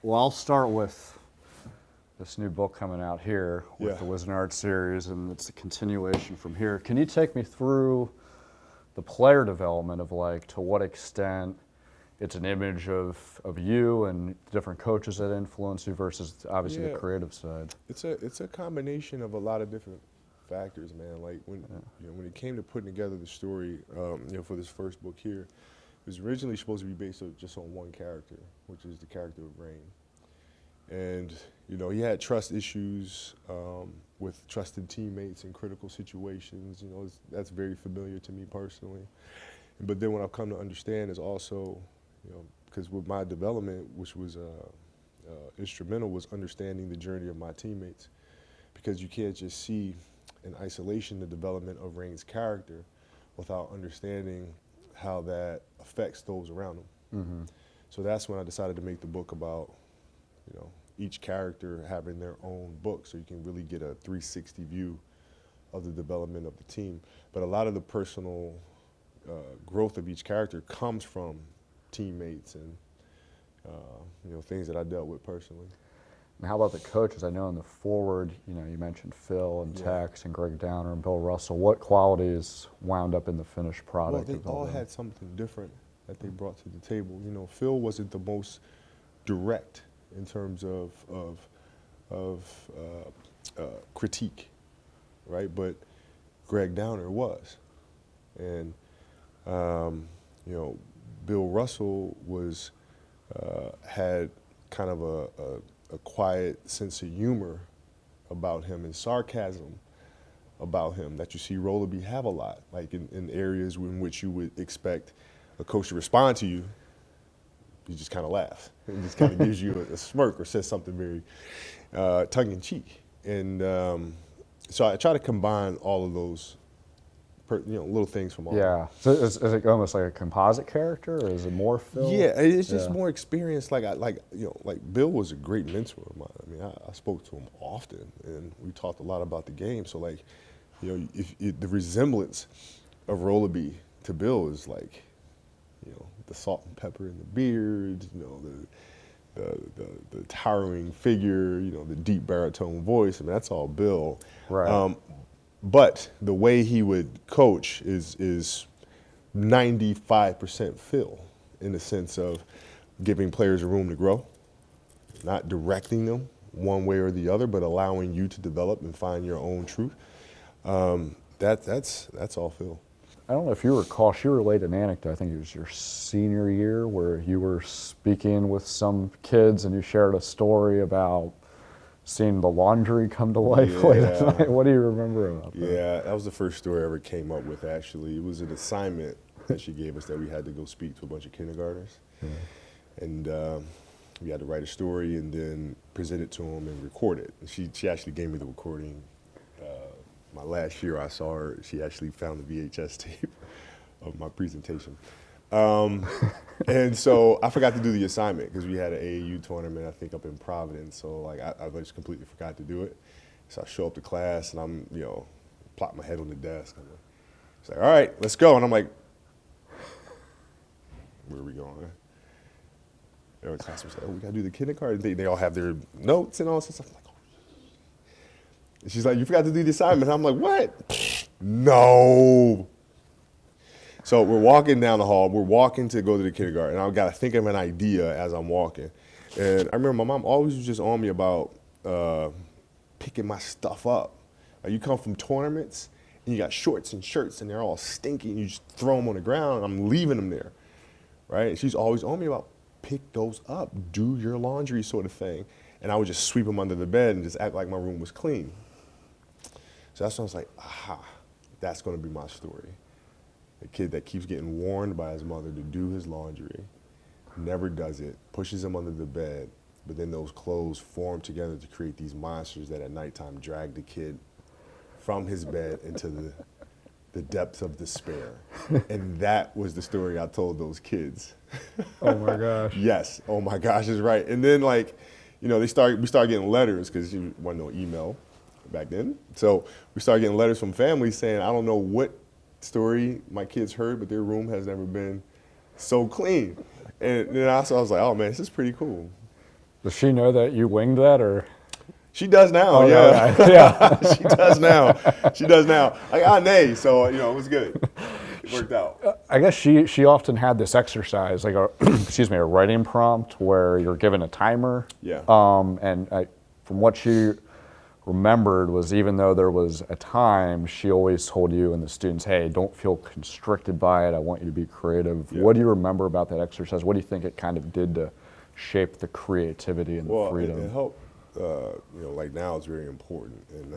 Well, I'll start with this new book coming out here with Yeah. the Wizard series, and it's a continuation from here. Can you take me through the player development of like to what extent it's an image of you and different coaches that influence you versus obviously Yeah, the creative side? it's a combination of a lot of different factors, man. Like when it came to putting together the story, for this first book here, it was originally supposed to be based just on one character, which is the character of Rain. And he had trust issues with trusted teammates in critical situations. That's very familiar to me personally. But then what I've come to understand is also, because with my development, which was instrumental, was understanding the journey of my teammates. Because you can't just see in isolation the development of Rain's character without understanding how that affects those around him. Mm-hmm. So that's when I decided to make the book about, each character having their own book, so you can really get a 360 view of the development of the team. But a lot of the personal growth of each character comes from teammates and things that I dealt with personally. And how about the coaches? I know in the forward, you mentioned Phil and Yeah. Tex and Greg Downer and Bill Russell. What qualities wound up in the finished Well, product? they of all them? had something different that they brought to the table. Phil wasn't the most direct in terms of critique, right? But Greg Downer was, and Bill Russell was had kind of a quiet sense of humor about him and sarcasm about him that you see Rollaby have a lot, like in areas in which you would expect a coach to respond to you. He just kind of laughs. He just kind of gives you a smirk or says something very tongue-in-cheek. And so I try to combine all of those, little things from all. Yeah. So is it almost like a composite character, or is it more Phil? Yeah, it's just Yeah. more experience. Like Bill was a great mentor of mine. I mean, I spoke to him often, and we talked a lot about the game. So if the resemblance of Rollaby to Bill is like, the salt and pepper in the beard, the towering figure, the deep baritone voice. I mean, that's all Bill. Right. But the way he would coach is 95% Phil, in the sense of giving players a room to grow, not directing them one way or the other, but allowing you to develop and find your own truth. That's all Phil. I don't know if you recall, she relayed an anecdote, I think it was your senior year, where you were speaking with some kids and you shared a story about seeing the laundry come to life late at Yeah. night. What do you remember about that? Yeah, that was the first story I ever came up with, actually. It was an assignment that she gave us that we had to go speak to a bunch of kindergartners. Yeah. And we had to write a story and then present it to them and record it. And she actually gave me the recording. My last year I saw her, she actually found the VHS tape of my presentation. And so I forgot to do the assignment because we had an AAU tournament, I think, up in Providence. So I just completely forgot to do it. So I show up to class and I'm, plop my head on the desk. It's like, all right, let's go. And I'm like, where are we going? Every class was like, oh, we got to do the kindergarten. They all have their notes and all this stuff. I'm like, oh. And she's like, you forgot to do the assignment. I'm like, what? No. So we're walking down the hall. We're walking to go to the kindergarten. And I've got to think of an idea as I'm walking. And I remember my mom always was just on me about picking my stuff up. Like, you come from tournaments, and you got shorts and shirts, and they're all stinky, and you just throw them on the ground, and I'm leaving them there, right? And she's always on me about pick those up, do your laundry sort of thing. And I would just sweep them under the bed and just act like my room was clean. So that's when I was like, aha, that's going to be my story. The kid that keeps getting warned by his mother to do his laundry, never does it, pushes him under the bed, but then those clothes form together to create these monsters that at nighttime drag the kid from his bed into the depths of despair. And that was the story I told those kids. Oh my gosh. Yes, oh my gosh is right. And then we started getting letters because there wasn't no email back then. So we started getting letters from families saying, I don't know what story my kids heard, but their room has never been so clean. And then I was like, oh man, this is pretty cool. Does she know that you winged that, or? She does now, Oh, yeah. okay. Yeah. She does now. She does now. I got an A, so it was good. It worked out. I guess she often had this exercise, like a excuse me, a writing prompt where you're given a timer. Yeah. From what she remembered was, even though there was a time, she always told you and the students, "Hey, don't feel constricted by it. I want you to be creative." Yeah. What do you remember about that exercise? What do you think it kind of did to shape the creativity and the freedom? It helped. Like now it's very important in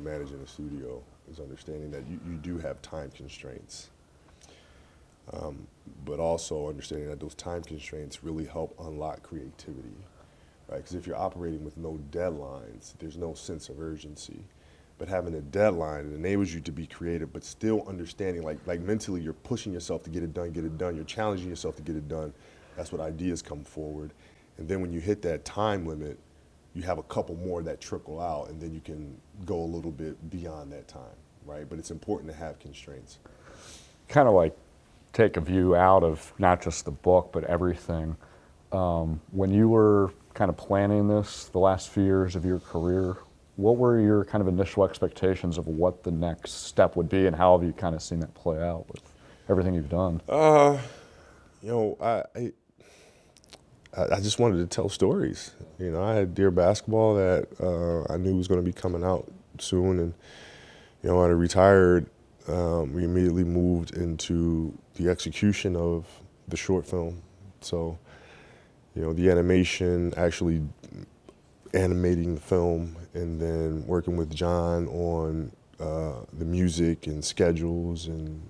managing a studio is understanding that you do have time constraints, but also understanding that those time constraints really help unlock creativity, right? Because if you're operating with no deadlines, there's no sense of urgency. But having a deadline, it enables you to be creative, but still understanding, like mentally, you're pushing yourself to get it done. You're challenging yourself to get it done. That's what ideas come forward. And then when you hit that time limit, you have a couple more that trickle out, and then you can go a little bit beyond that time, right? But it's important to have constraints. Kind of like take a view out of not just the book, but everything. When you were kind of planning this the last few years of your career, what were your kind of initial expectations of what the next step would be, and how have you kind of seen that play out with everything you've done? I just wanted to tell stories. I had Dear Basketball that I knew was going to be coming out soon, and when I retired, we immediately moved into the execution of the short film. So, the animation, actually animating the film, and then working with John on the music and schedules and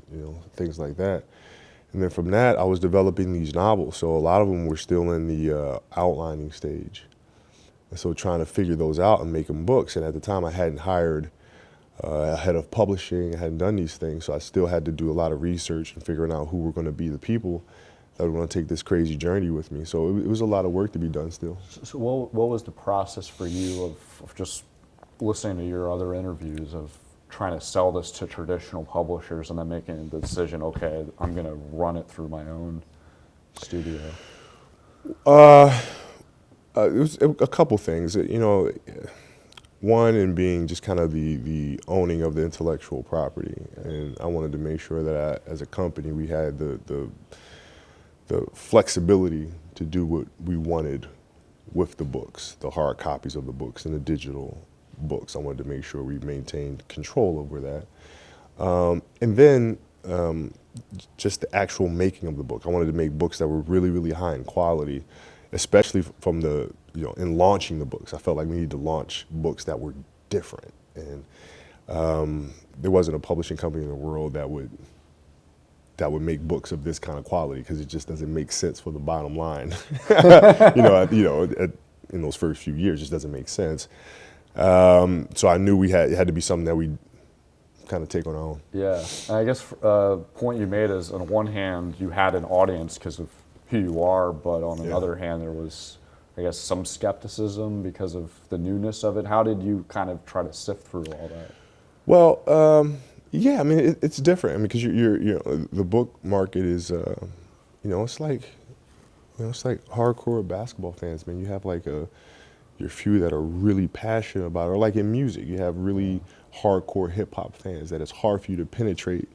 things like that. And then from that, I was developing these novels. So a lot of them were still in the outlining stage. And so trying to figure those out and make them books. And at the time, I hadn't hired a head of publishing. I hadn't done these things. So I still had to do a lot of research and figuring out who were going to be the people that were going to take this crazy journey with me. So it was a lot of work to be done still. So what was the process for you of just listening to your other interviews of trying to sell this to traditional publishers and then making the decision, okay, I'm going to run it through my own studio? It was a couple things. One, in being just kind of the owning of the intellectual property. And I wanted to make sure that as a company, we had the flexibility to do what we wanted with the books, the hard copies of the books and the digital books. I wanted to make sure we maintained control over that. And then just the actual making of the book. I wanted to make books that were really, really high in quality, especially from in launching the books. I felt like we needed to launch books that were different. And there wasn't a publishing company in the world that would make books of this kind of quality, because it just doesn't make sense for the bottom line. In those first few years, it just doesn't make sense. So I knew it had to be something that we kind of take on our own. Yeah, and I guess point you made is, on one hand, you had an audience because of who you are, but on another hand, there was, I guess, some skepticism because of the newness of it. How did you kind of try to sift through all that? Well, yeah, I mean, it's different. I mean, because the book market is, it's like hardcore basketball fans, man. You have like your few that are really passionate about it, or like in music, you have really hardcore hip hop fans that it's hard for you to penetrate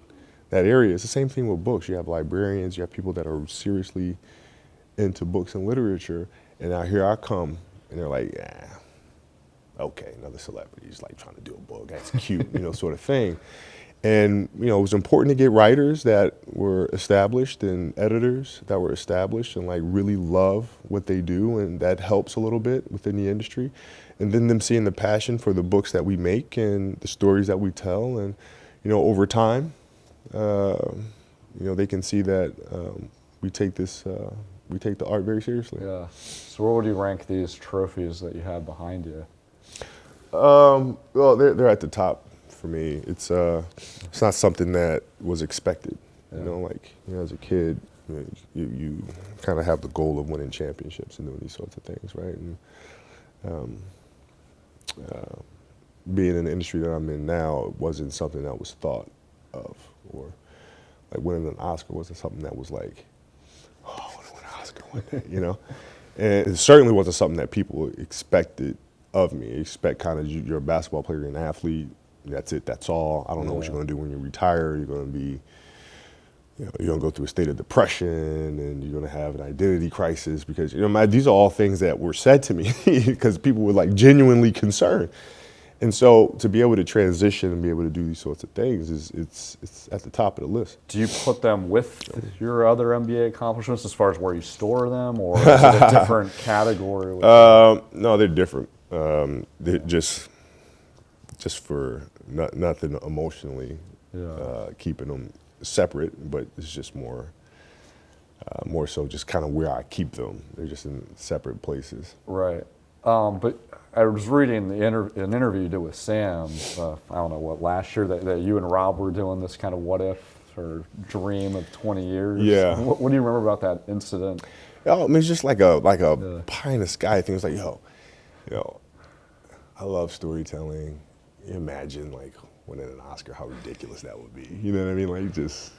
that area. It's the same thing with books. You have librarians, you have people that are seriously into books and literature, and now here I come, and they're like, yeah, okay, another celebrity is like trying to do a book, that's cute, sort of thing. And it was important to get writers that were established and editors that were established and like really love what they do, and that helps a little bit within the industry. And then them seeing the passion for the books that we make and the stories that we tell, and over time, they can see that we take the art very seriously. Yeah. So where would you rank these trophies that you have behind you? Well, they're at the top. For me, it's not something that was expected. Yeah. As a kid, you kind of have the goal of winning championships and doing these sorts of things, right? And being in the industry that I'm in now, it wasn't something that was thought of, or like winning an Oscar wasn't something that was like, oh, I want to win an Oscar one day, And it certainly wasn't something that people expected of me. They expect kind of you're a basketball player, you're an athlete. That's it. That's all. I don't know what you're going to do when you retire. You're going to be, you're going to go through a state of depression, and you're going to have an identity crisis because these are all things that were said to me because people were like genuinely concerned. And so to be able to transition and be able to do these sorts of things it's at the top of the list. Do you put them with your other NBA accomplishments as far as where you store them, or is it a different category? No, they're different. They're just for nothing emotionally, keeping them separate, but it's just more so just kind of where I keep them. They're just in separate places. Right. But I was reading an interview you did with Sam, I don't know what, last year, that you and Rob were doing this kind of what if or dream of 20 years. Yeah. What do you remember about that incident? I mean, it's just like a pie in the sky thing. It's like, I love storytelling. Imagine like winning an Oscar, how ridiculous that would be. You know what I mean? Like just,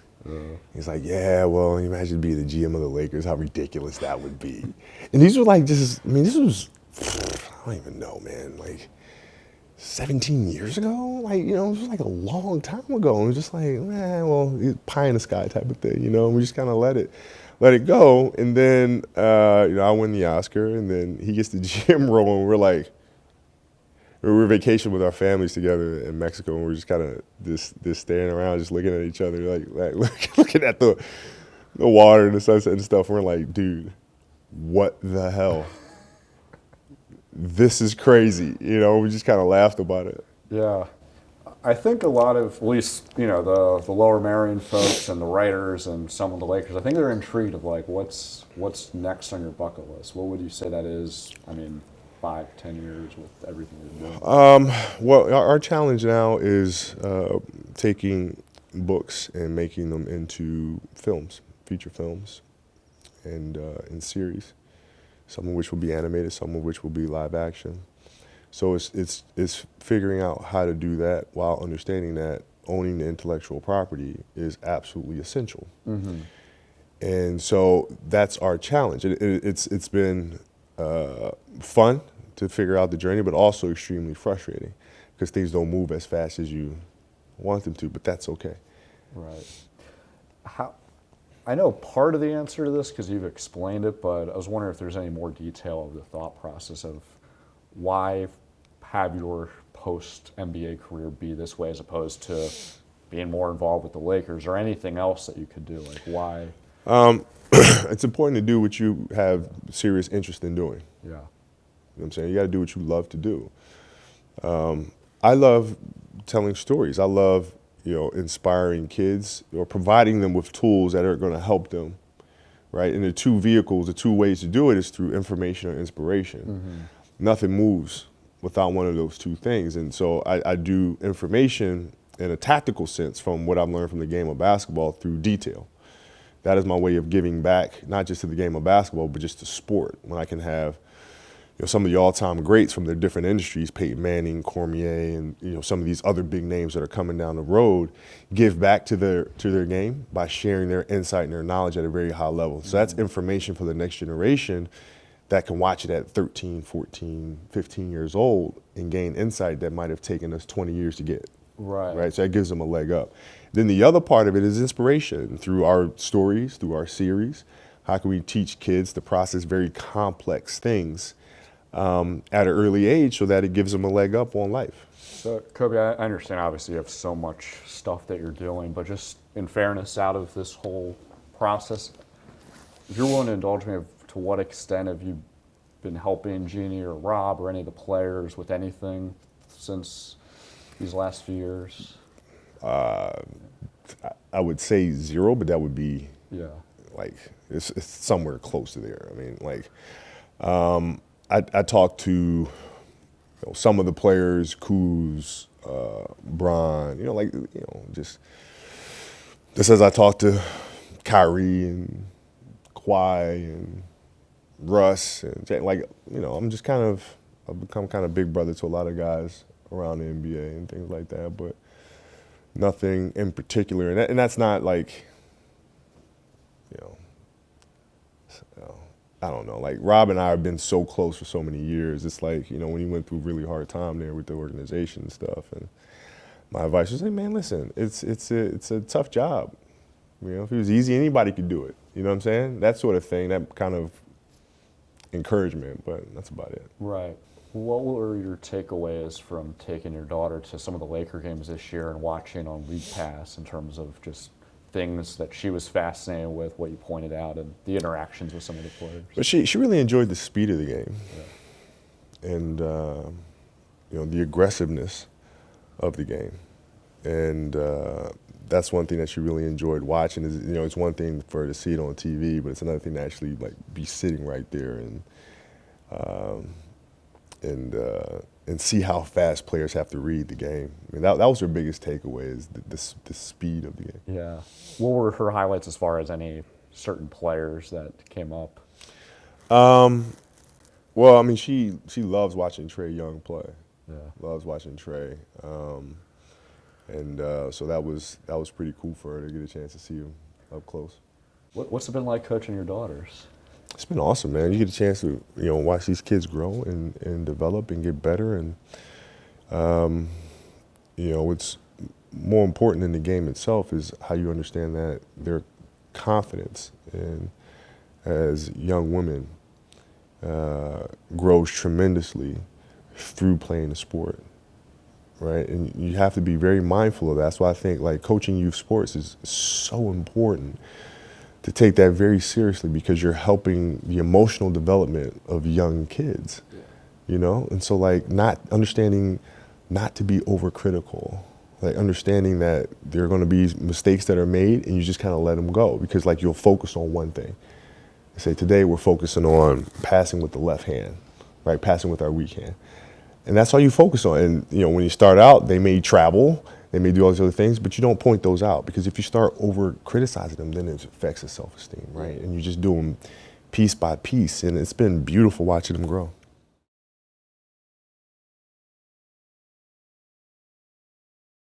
he's like, yeah, well, imagine being the GM of the Lakers, how ridiculous that would be. And these were like this was, I don't even know, man, like 17 years ago? Like, it was like a long time ago. And it was just like, well, pie in the sky type of thing, and we just kind of let it go. And then, I win the Oscar, and then he gets the GM role, and we were vacation with our families together in Mexico, and we're just kind of just staring around, just looking at each other, like looking at the water and the sunset and stuff. And we're like, dude, what the hell? This is crazy. We just kind of laughed about it. Yeah. I think a lot of, at least, the Lower Merion folks and the writers and some of the Lakers, I think they're intrigued of like, what's next on your bucket list? What would you say that is? I mean, 5-10 years with everything you're doing? Well, our challenge now is taking books and making them into films, feature films, and in series. Some of which will be animated, some of which will be live action. So it's figuring out how to do that while understanding that owning the intellectual property is absolutely essential. Mm-hmm. And so that's our challenge. It's been fun to figure out the journey, but also extremely frustrating because things don't move as fast as you want them to, but that's okay. Right. I know part of the answer to this because you've explained it, but I was wondering if there's any more detail of the thought process of why have your post-NBA career be this way as opposed to being more involved with the Lakers or anything else that you could do? Like, why? It's important to do what you have serious interest in doing. Yeah. You know what I'm saying? You got to do what you love to do. I love telling stories. I love inspiring kids or providing them with tools that are going to help them, right? And the two ways to do it is through information or inspiration. Mm-hmm. Nothing moves without one of those two things. And so I do information in a tactical sense from what I've learned from the game of basketball through detail. That is my way of giving back, not just to the game of basketball, but just to sport. When I can have some of the all-time greats from their different industries, Peyton Manning, Cormier, and some of these other big names that are coming down the road, give back to their game by sharing their insight and their knowledge at a very high level. So that's information for the next generation that can watch it at 13, 14, 15 years old and gain insight that might have taken us 20 years to get. Right. So that gives them a leg up. Then the other part of it is inspiration through our stories, through our series. How can we teach kids to process very complex things at an early age so that it gives them a leg up on life? So, Kobe, I understand obviously you have so much stuff that you're doing, but just in fairness out of this whole process, if you're willing to indulge me, to what extent have you been helping Jeannie or Rob or any of the players with anything since these last few years? I would say zero, but that would be like it's somewhere close to there. I mean, like I talked to some of the players, Kuz, Bron, just as I talked to Kyrie and Kawhi and Russ and Jay, I'm just I've become kind of big brother to a lot of guys around the NBA and things like that, but nothing in particular. And that's not like, I don't know, like Rob and I have been so close for so many years. It's like, you know, when he went through a really hard time there with the organization and stuff, and my advice was, hey man, listen, it's a tough job. You know, if it was easy, anybody could do it. You know what I'm saying? That sort of thing, that kind of encouragement, but that's about it. Right. What were your takeaways from taking your daughter to some of the Laker games this year and watching on League Pass in terms of just things that she was fascinated with, what you pointed out, and the interactions with some of the players? But she really enjoyed the speed of the game, and you know, the aggressiveness of the game, and that's one thing that she really enjoyed watching. Is, you know, it's one thing for her to see it on TV, but it's another thing to actually like be sitting right there and see how fast players have to read the game. I mean, that was her biggest takeaway, is the speed of the game. Yeah. What were her highlights as far as any certain players that came up? Well, I mean, she loves watching Trae Young play. Yeah. Loves watching Trae, and so that was pretty cool for her to get a chance to see him up close. What's it been like coaching your daughters? It's been awesome, man. You get a chance to, you know, watch these kids grow and develop and get better, and you know, what's more important in the game itself is how you understand that their confidence and as young women grows tremendously through playing the sport, right? And you have to be very mindful of that. That's why I think like coaching youth sports is so important, to take that very seriously, because you're helping the emotional development of young kids, you know? And so like not understanding not to be overcritical, like understanding that there are gonna be mistakes that are made and you just kind of let them go, because like you'll focus on one thing. Say today we're focusing on passing with the left hand, right? Passing with our weak hand. And that's all you focus on. And you know, when you start out, they may travel, they may do all these other things, but you don't point those out, because if you start over criticizing them, then it affects the self-esteem, right? And you just do them piece by piece, and it's been beautiful watching them grow.